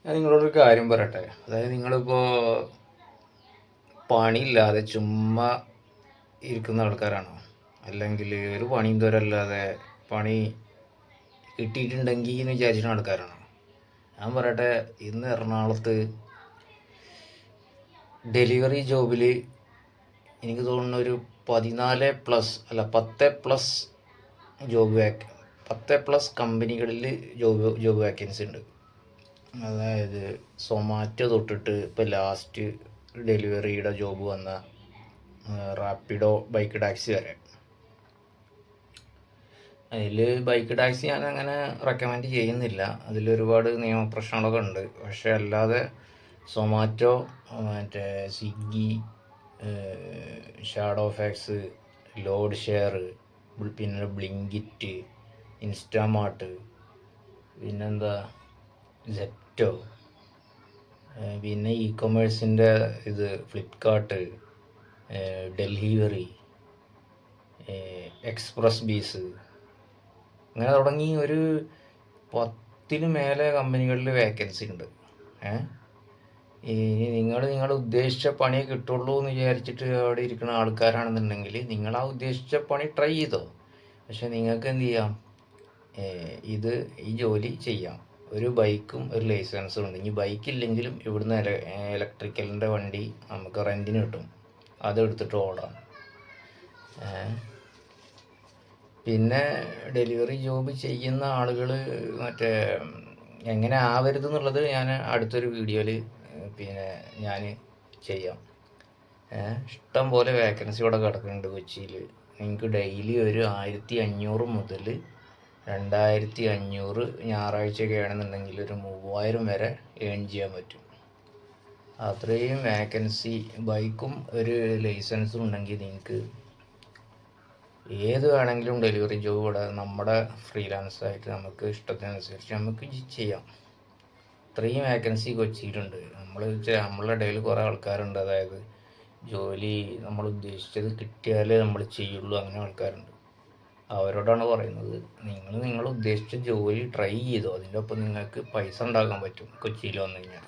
ഞാൻ നിങ്ങളോടൊരു കാര്യം പറയട്ടെ. അതായത് നിങ്ങളിപ്പോൾ പണിയില്ലാതെ ചുമ്മാ ഇരിക്കുന്ന ആൾക്കാരാണോ? അല്ലെങ്കിൽ ഒരു പണിയും തോരല്ലാതെ പണി കിട്ടിയിട്ടുണ്ടെങ്കിൽ എന്ന് വിചാരിക്കുന്ന ആൾക്കാരാണോ? ഞാൻ പറയട്ടെ, ഇന്ന് എറണാകുളത്ത് ഡെലിവറി ജോബിൽ എനിക്ക് തോന്നുന്ന ഒരു 14+ അല്ല 10+ ജോബ് 10+ കമ്പനികളിൽ ജോബ് വാക്കൻസി ഉണ്ട്. അതായത് സൊമാറ്റോ തൊട്ടിട്ട് ഇപ്പോൾ ലാസ്റ്റ് ഡെലിവറിയുടെ ജോബ് വന്ന റാപ്പിഡോ ബൈക്ക് ടാക്സി വരെ. അതിൽ ബൈക്ക് ടാക്സി ഞാൻ അങ്ങനെ റെക്കമെൻഡ് ചെയ്യുന്നില്ല, അതിലൊരുപാട് നിയമപ്രശ്നങ്ങളൊക്കെ ഉണ്ട്. പക്ഷേ അല്ലാതെ സൊമാറ്റോ, മറ്റേ സ്വിഗ്ഗി, ഷാഡോ ഫാക്സ്, ലോഡ് ഷെയർ, പിന്നെ ബ്ലിങ്കിറ്റ്, ഇൻസ്റ്റാമാർട്ട്, പിന്നെന്താ സെപ്റ്റോ, പിന്നെ ഇ കൊമേഴ്സിൻ്റെ ഇത് ഫ്ലിപ്കാർട്ട്, ഡെലിവറി, എക്സ്പ്രസ് ബീസ്, അങ്ങനെ തുടങ്ങി ഒരു 10 മേലെ കമ്പനികളിൽ വേക്കൻസി ഉണ്ട്. നിങ്ങൾ ഉദ്ദേശിച്ച പണി കിട്ടുള്ളൂ എന്ന് വിചാരിച്ചിട്ട് അവിടെ ഇരിക്കുന്ന ആൾക്കാരാണെന്നുണ്ടെങ്കിൽ നിങ്ങൾ ആ ഉദ്ദേശിച്ച പണി ട്രൈ ചെയ്തോ. പക്ഷെ നിങ്ങൾക്ക് എന്ത് ചെയ്യാം, ഈ ജോലി ചെയ്യാം. ഒരു ബൈക്കും ഒരു ലൈസൻസും ഉണ്ട്. ഇനി ബൈക്കില്ലെങ്കിലും ഇവിടുന്ന് ഇലക്ട്രിക്കലിൻ്റെ വണ്ടി നമുക്ക് റെൻറ്റിന് കിട്ടും, അതെടുത്തിട്ട് ഓടാം. പിന്നെ ഡെലിവറി ജോബ് ചെയ്യുന്ന ആളുകൾ മറ്റേ എങ്ങനെ ആവരുത് എന്നുള്ളത് ഞാൻ അടുത്തൊരു വീഡിയോയിൽ ഞാൻ ചെയ്യാം. ഇഷ്ടം പോലെ വേക്കൻസി ഇവിടെ കിടക്കുന്നുണ്ട് കൊച്ചിയിൽ. നിങ്ങൾക്ക് ഡെയിലി ഒരു 1500 മുതൽ 2500, ഞായറാഴ്ചയൊക്കെ ആണെന്നുണ്ടെങ്കിൽ ഒരു 3000 വരെ ഏൺ ചെയ്യാൻ പറ്റും. അത്രയും വേക്കൻസി. ബൈക്കും ഒരു ലൈസൻസും ഉണ്ടെങ്കിൽ നിങ്ങൾക്ക് ഏത് വേണമെങ്കിലും ഡെലിവറി ജോബ് ഇവിടെ നമ്മുടെ ഫ്രീലാൻസായിട്ട് നമുക്ക് ഇഷ്ടത്തിനനുസരിച്ച് നമുക്ക് ചെയ്യാം. ഇത്രയും വേക്കൻസി കൊച്ചിയിലുണ്ട്. നമ്മളുടെ ഇടയിൽ കുറേ ആൾക്കാരുണ്ട്, അതായത് ജോലി നമ്മൾ ഉദ്ദേശിച്ചത് കിട്ടിയാലേ നമ്മൾ ചെയ്യുള്ളൂ, അങ്ങനെ ആൾക്കാരുണ്ട്. അവരോടാണ് പറയുന്നത്, നിങ്ങൾ ഉദ്ദേശിച്ച ജോലി ട്രൈ ചെയ്തോ, അതിൻ്റെ ഒപ്പം നിങ്ങൾക്ക് പൈസ ഉണ്ടാക്കാൻ പറ്റും കൊച്ചിയിൽ വന്നു കഴിഞ്ഞാൽ.